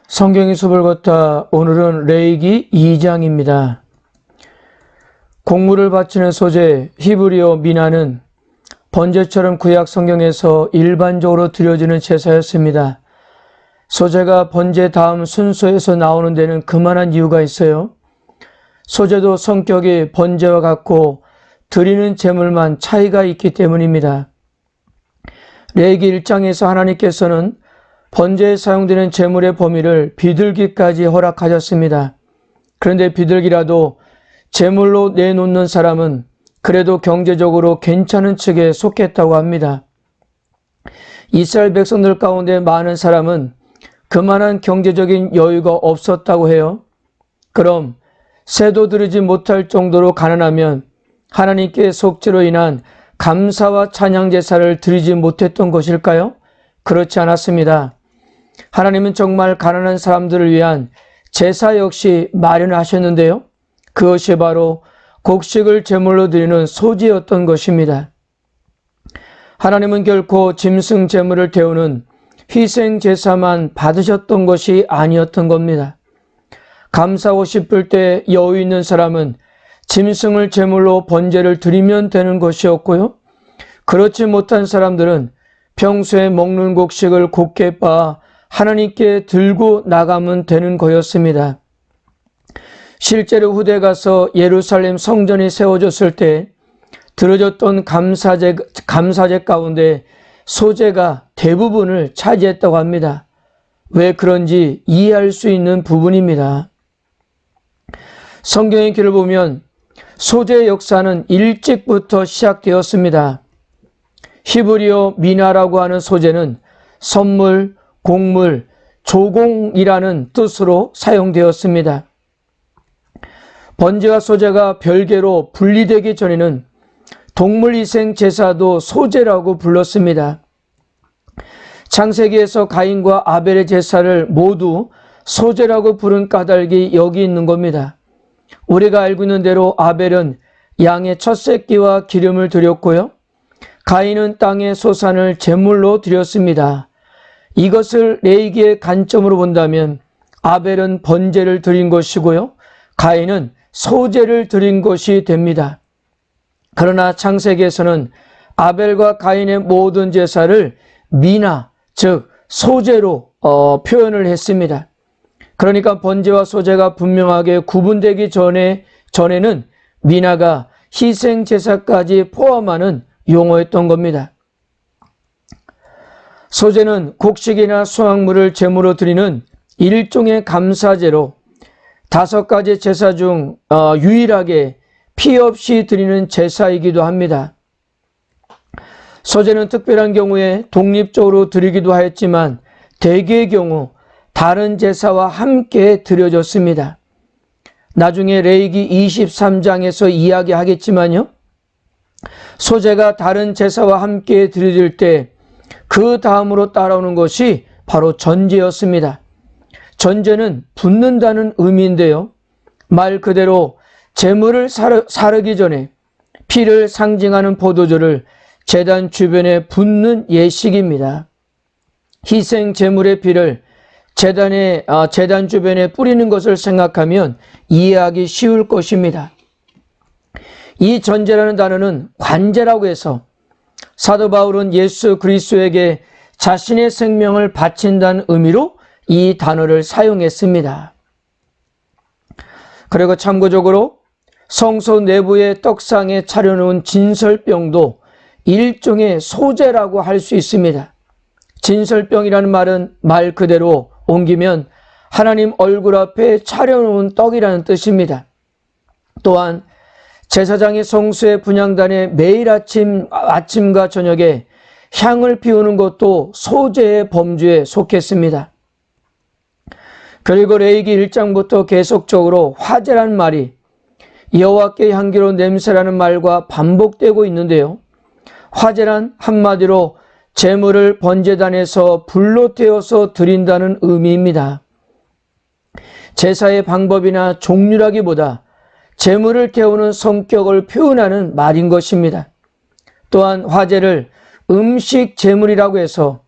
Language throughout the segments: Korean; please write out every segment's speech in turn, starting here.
성경의 숲을 걷다. 오늘은 레위기 2장입니다. 곡물을 바치는 소재 히브리어 미나는 번제처럼 구약 성경에서 일반적으로 드려지는 제사였습니다. 소재가 번제 다음 순서에서 나오는 데는 그만한 이유가 있어요. 소재도 성격이 번제와 같고 드리는 제물만 차이가 있기 때문입니다. 레위기 1장에서 하나님께서는 번제에 사용되는 제물의 범위를 비둘기까지 허락하셨습니다. 그런데 비둘기라도 제물로 내놓는 사람은 그래도 경제적으로 괜찮은 측에 속했다고 합니다. 이스라엘 백성들 가운데 많은 사람은 그만한 경제적인 여유가 없었다고 해요. 그럼 새도 드리지 못할 정도로 가난하면 하나님께 속죄로 인한 감사와 찬양 제사를 드리지 못했던 것일까요? 그렇지 않았습니다. 하나님은 정말 가난한 사람들을 위한 제사 역시 마련하셨는데요. 그것이 바로 곡식을 제물로 드리는 소제였던 것입니다. 하나님은 결코 짐승 제물을 태우는 희생 제사만 받으셨던 것이 아니었던 겁니다. 감사하고 싶을 때 여유 있는 사람은 짐승을 제물로 번제를 드리면 되는 것이었고요. 그렇지 못한 사람들은 평소에 먹는 곡식을 곱게 빻아 하나님께 들고 나가면 되는 거였습니다. 실제로 후대 가서 예루살렘 성전이 세워졌을 때 드려졌던 감사제 가운데 소제가 대부분을 차지했다고 합니다. 왜 그런지 이해할 수 있는 부분입니다. 성경의 길을 보면 소제의 역사는 일찍부터 시작되었습니다. 히브리어 미나라고 하는 소제는 선물, 곡물, 조공이라는 뜻으로 사용되었습니다. 번제와 소제가 별개로 분리되기 전에는 동물희생 제사도 소제라고 불렀습니다. 창세기에서 가인과 아벨의 제사를 모두 소제라고 부른 까닭이 여기 있는 겁니다. 우리가 알고 있는 대로 아벨은 양의 첫 새끼와 기름을 드렸고요. 가인은 땅의 소산을 제물로 드렸습니다. 이것을 레위기의 관점으로 본다면 아벨은 번제를 드린 것이고요. 가인은 소제를 드린 것이 됩니다. 그러나 창세기에서는 아벨과 가인의 모든 제사를 미나, 즉 소제로 표현을 했습니다. 그러니까 번제와 소제가 분명하게 구분되기 전에는 미나가 희생 제사까지 포함하는 용어였던 겁니다. 소제는 곡식이나 수확물을 제물로 드리는 일종의 감사제로 5가지 제사 중 유일하게 피 없이 드리는 제사이기도 합니다. 소제는 특별한 경우에 독립적으로 드리기도 하였지만 대개의 경우 다른 제사와 함께 드려졌습니다. 나중에 레위기 23장에서 이야기하겠지만요. 소제가 다른 제사와 함께 드려질 때 그 다음으로 따라오는 것이 바로 전제였습니다. 전제는 붓는다는 의미인데요. 말 그대로 제물을 사르기 전에 피를 상징하는 포도주를 제단 주변에 붓는 예식입니다. 희생 제물의 피를 제단 주변에 뿌리는 것을 생각하면 이해하기 쉬울 것입니다. 이 전제라는 단어는 관제라고 해서 사도 바울은 예수 그리스도에게 자신의 생명을 바친다는 의미로 이 단어를 사용했습니다. 그리고 참고적으로 성소 내부의 떡상에 차려놓은 진설병도 일종의 소제라고 할 수 있습니다. 진설병이라는 말은 말 그대로 옮기면 하나님 얼굴 앞에 차려놓은 떡이라는 뜻입니다. 또한 제사장이 성소의 분향단에 매일 아침과 저녁에 향을 피우는 것도 소제의 범주에 속했습니다. 그리고 레위기 1장부터 계속적으로 화제란 말이 여호와께 향기로운 냄새라는 말과 반복되고 있는데요. 화제란 한마디로 제물을 번제단에서 불로 태워서 드린다는 의미입니다. 제사의 방법이나 종류라기보다 제물을 태우는 성격을 표현하는 말인 것입니다. 또한 화제를 음식 제물이라고 해서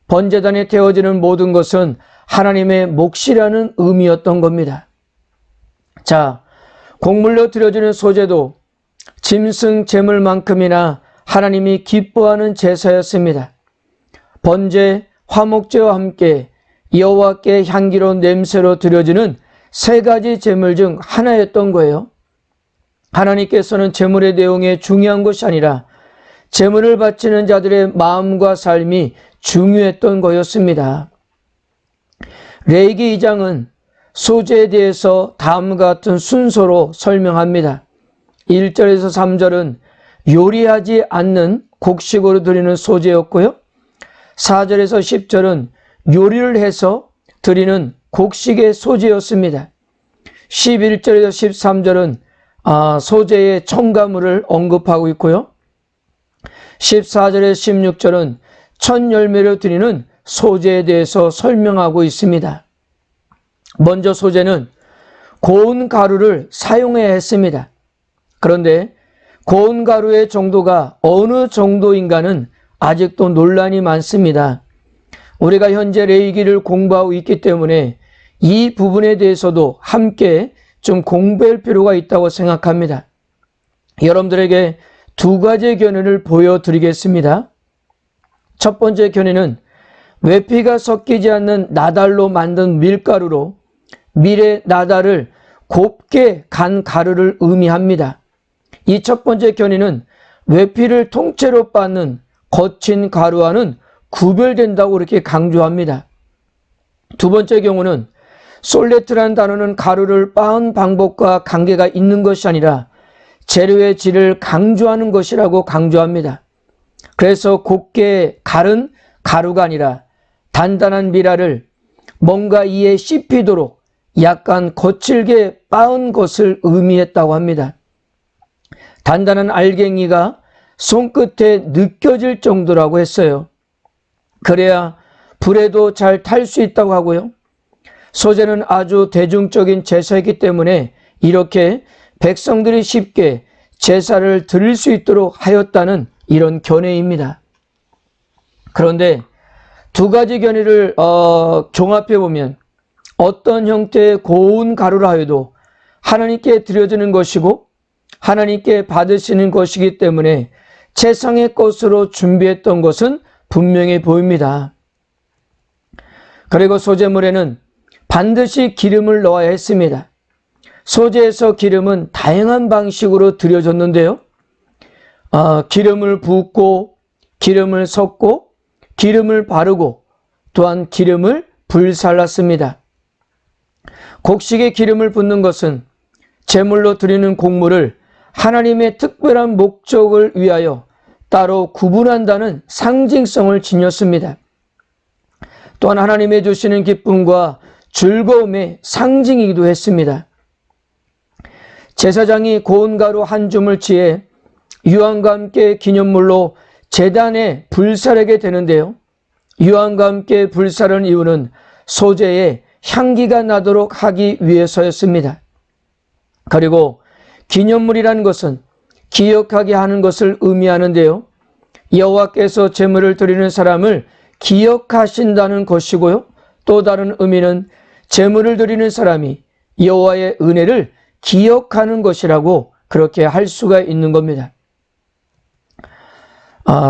번제단에 태워지는 모든 것은 하나님의 몫이라는 의미였던 겁니다. 자, 곡물로 드려지는 소제도 짐승 제물만큼이나 하나님이 기뻐하는 제사였습니다. 번제, 화목제와 함께 여호와께 향기로운 냄새로 드려지는 세 가지 제물 중 하나였던 거예요. 하나님께서는 제물의 내용에 중요한 것이 아니라 제물을 바치는 자들의 마음과 삶이 중요했던 거였습니다. 레위기 2장은 소제에 대해서 다음과 같은 순서로 설명합니다. 1절에서 3절은 요리하지 않는 곡식으로 드리는 소제였고요. 4절에서 10절은 요리를 해서 드리는 곡식의 소제였습니다. 11절에서 13절은 소제의 첨가물을 언급하고 있고요. 14절에서 16절은 첫 열매로 드리는 소제에 대해서 설명하고 있습니다. 먼저 소제는 고운 가루를 사용해야 했습니다. 그런데 고운 가루의 정도가 어느 정도인가는 아직도 논란이 많습니다. 우리가 현재 레위기를 공부하고 있기 때문에 이 부분에 대해서도 함께 좀 공부할 필요가 있다고 생각합니다. 여러분들에게 두 가지의 견해를 보여드리겠습니다. 첫 번째 견해는 외피가 섞이지 않는 나달로 만든 밀가루로 밀의 나달을 곱게 간 가루를 의미합니다. 이 첫 번째 견해는 외피를 통째로 빻는 거친 가루와는 구별된다고 그렇게 강조합니다. 두 번째 경우는 솔레트라는 단어는 가루를 빻은 방법과 관계가 있는 것이 아니라 재료의 질을 강조하는 것이라고 강조합니다. 그래서 곱게 갈은 가루가 아니라 단단한 밀알을 뭔가 이에 씹히도록 약간 거칠게 빻은 것을 의미했다고 합니다. 단단한 알갱이가 손끝에 느껴질 정도라고 했어요. 그래야 불에도 잘 탈 수 있다고 하고요. 소제는 아주 대중적인 제사이기 때문에 이렇게 백성들이 쉽게 제사를 드릴 수 있도록 하였다는 이런 견해입니다. 그런데 두 가지 견해를 종합해 보면 어떤 형태의 고운 가루라 하여도 하나님께 드려지는 것이고 하나님께 받으시는 것이기 때문에 최상의 것으로 준비했던 것은 분명해 보입니다. 그리고 소제물에는 반드시 기름을 넣어야 했습니다. 소제에서 기름은 다양한 방식으로 드려졌는데요. 기름을 붓고 기름을 섞고 기름을 바르고 또한 기름을 불살랐습니다. 곡식에 기름을 붓는 것은 제물로 드리는 곡물을 하나님의 특별한 목적을 위하여 따로 구분한다는 상징성을 지녔습니다. 또한 하나님의 주시는 기쁨과 즐거움의 상징이기도 했습니다. 제사장이 고운 가루 한 주물치에 유황과 함께 기념물로 제단에 불사르게 되는데요. 유황과 함께 불사르는 이유는 소제에 향기가 나도록 하기 위해서였습니다. 그리고 기념물이라는 것은 기억하게 하는 것을 의미하는데요. 여호와께서 제물을 드리는 사람을 기억하신다는 것이고요. 또 다른 의미는 제물을 드리는 사람이 여호와의 은혜를 기억하는 것이라고 그렇게 할 수가 있는 겁니다.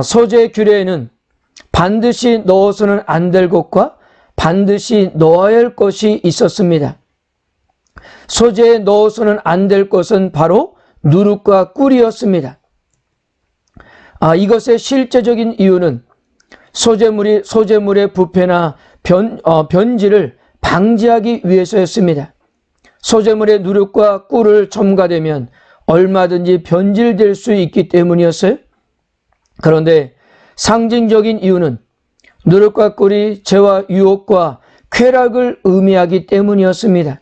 소제 규례에는 반드시 넣어서는 안 될 것과 반드시 넣어야 할 것이 있었습니다. 소제에 넣어서는 안 될 것은 바로 누룩과 꿀이었습니다. 이것의 실제적인 이유는 소제물의 부패나 변질을 방지하기 위해서였습니다. 소제물에 누룩과 꿀을 첨가되면 얼마든지 변질될 수 있기 때문이었어요. 그런데 상징적인 이유는 누룩과 꿀이 죄와 유혹과 쾌락을 의미하기 때문이었습니다.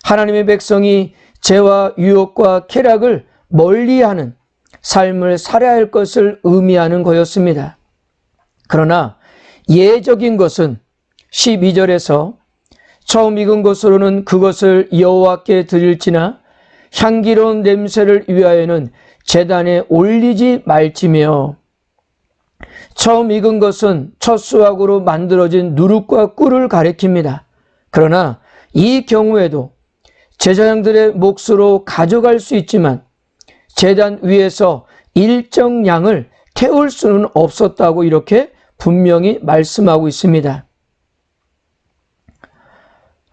하나님의 백성이 죄와 유혹과 쾌락을 멀리하는 삶을 살아야 할 것을 의미하는 거였습니다. 그러나 예적인 것은 12절에서 처음 익은 것으로는 그것을 여호와께 드릴지나 향기로운 냄새를 위하여는 제단에 올리지 말지며 처음 익은 것은 첫 수확으로 만들어진 누룩과 꿀을 가리킵니다. 그러나 이 경우에도 제사장들의 몫으로 가져갈 수 있지만 제단 위에서 일정 양을 태울 수는 없었다고 이렇게 분명히 말씀하고 있습니다.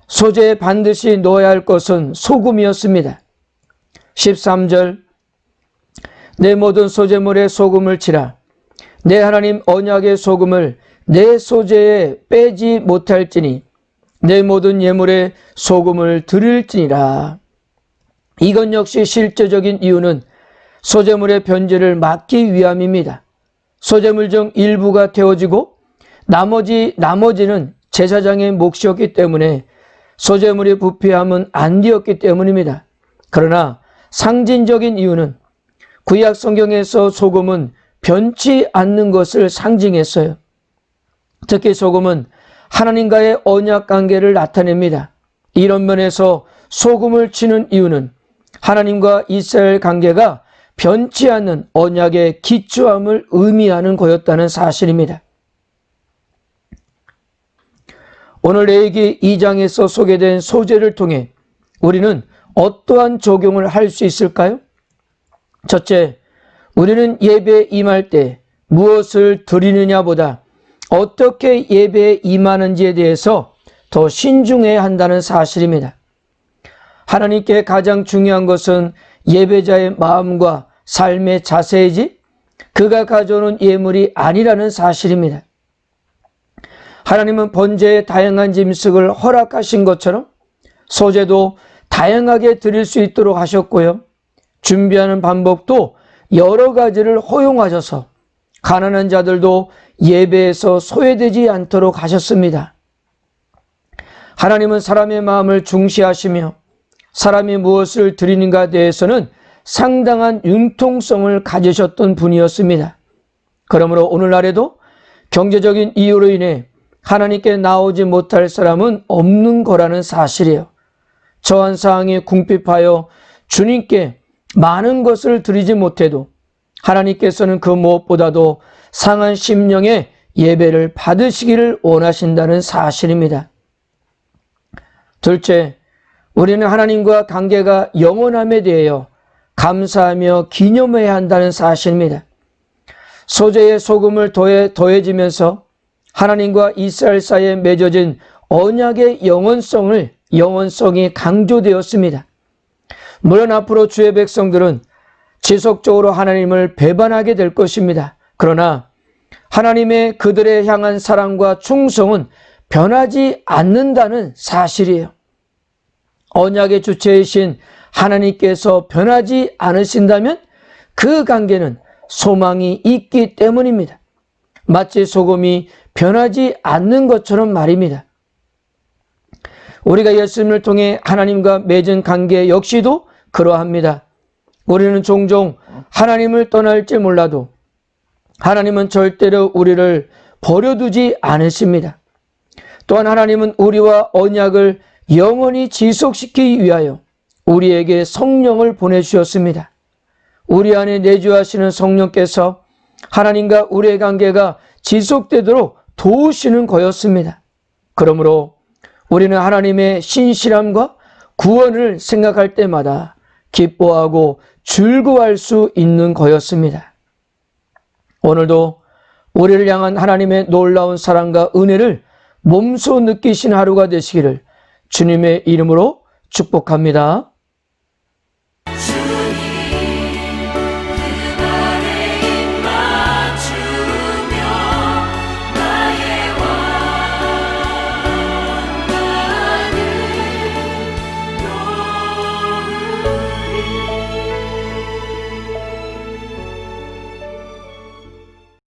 소재에 반드시 넣어야 할 것은 소금이었습니다. 13절 내 모든 소재물에 소금을 치라. 내 하나님 언약의 소금을 내 소재에 빼지 못할지니 내 모든 예물에 소금을 드릴지니라. 이건 역시 실제적인 이유는 소재물의 변질을 막기 위함입니다. 소재물 중 일부가 태워지고 나머지는 제사장의 몫이었기 때문에 소재물이 부패하면 안 되었기 때문입니다. 그러나 상징적인 이유는 구약 성경에서 소금은 변치 않는 것을 상징했어요. 특히 소금은 하나님과의 언약 관계를 나타냅니다. 이런 면에서 소금을 치는 이유는 하나님과 이스라엘 관계가 변치 않는 언약의 기초함을 의미하는 거였다는 사실입니다. 오늘 레위기 2장에서 소개된 소재를 통해 우리는 어떠한 적용을 할 수 있을까요? 첫째, 우리는 예배에 임할 때 무엇을 드리느냐보다 어떻게 예배에 임하는지에 대해서 더 신중해야 한다는 사실입니다. 하나님께 가장 중요한 것은 예배자의 마음과 삶의 자세이지 그가 가져오는 예물이 아니라는 사실입니다. 하나님은 번제의 다양한 짐승을 허락하신 것처럼 소재도 다양하게 드릴 수 있도록 하셨고요. 준비하는 방법도 여러 가지를 허용하셔서 가난한 자들도 예배에서 소외되지 않도록 하셨습니다. 하나님은 사람의 마음을 중시하시며 사람이 무엇을 드리는가에 대해서는 상당한 융통성을 가지셨던 분이었습니다. 그러므로 오늘날에도 경제적인 이유로 인해 하나님께 나오지 못할 사람은 없는 거라는 사실이에요. 저한 사항이 궁핍하여 주님께 많은 것을 드리지 못해도 하나님께서는 그 무엇보다도 상한 심령의 예배를 받으시기를 원하신다는 사실입니다. 둘째, 우리는 하나님과 관계가 영원함에 대하여 감사하며 기념해야 한다는 사실입니다. 소재에 소금을 더해지면서 하나님과 이스라엘 사이에 맺어진 언약의 영원성이 강조되었습니다. 물론 앞으로 주의 백성들은 지속적으로 하나님을 배반하게 될 것입니다. 그러나 하나님의 그들의 향한 사랑과 충성은 변하지 않는다는 사실이에요. 언약의 주체이신 하나님께서 변하지 않으신다면 그 관계는 소망이 있기 때문입니다. 마치 소금이 변하지 않는 것처럼 말입니다. 우리가 예수님을 통해 하나님과 맺은 관계 역시도 그러합니다. 우리는 종종 하나님을 떠날지 몰라도 하나님은 절대로 우리를 버려두지 않으십니다. 또한 하나님은 우리와 언약을 영원히 지속시키기 위하여 우리에게 성령을 보내주셨습니다. 우리 안에 내주하시는 성령께서 하나님과 우리의 관계가 지속되도록 도우시는 거였습니다. 그러므로 우리는 하나님의 신실함과 구원을 생각할 때마다 기뻐하고 즐거워할 수 있는 거였습니다. 오늘도 우리를 향한 하나님의 놀라운 사랑과 은혜를 몸소 느끼신 하루가 되시기를 주님의 이름으로 축복합니다.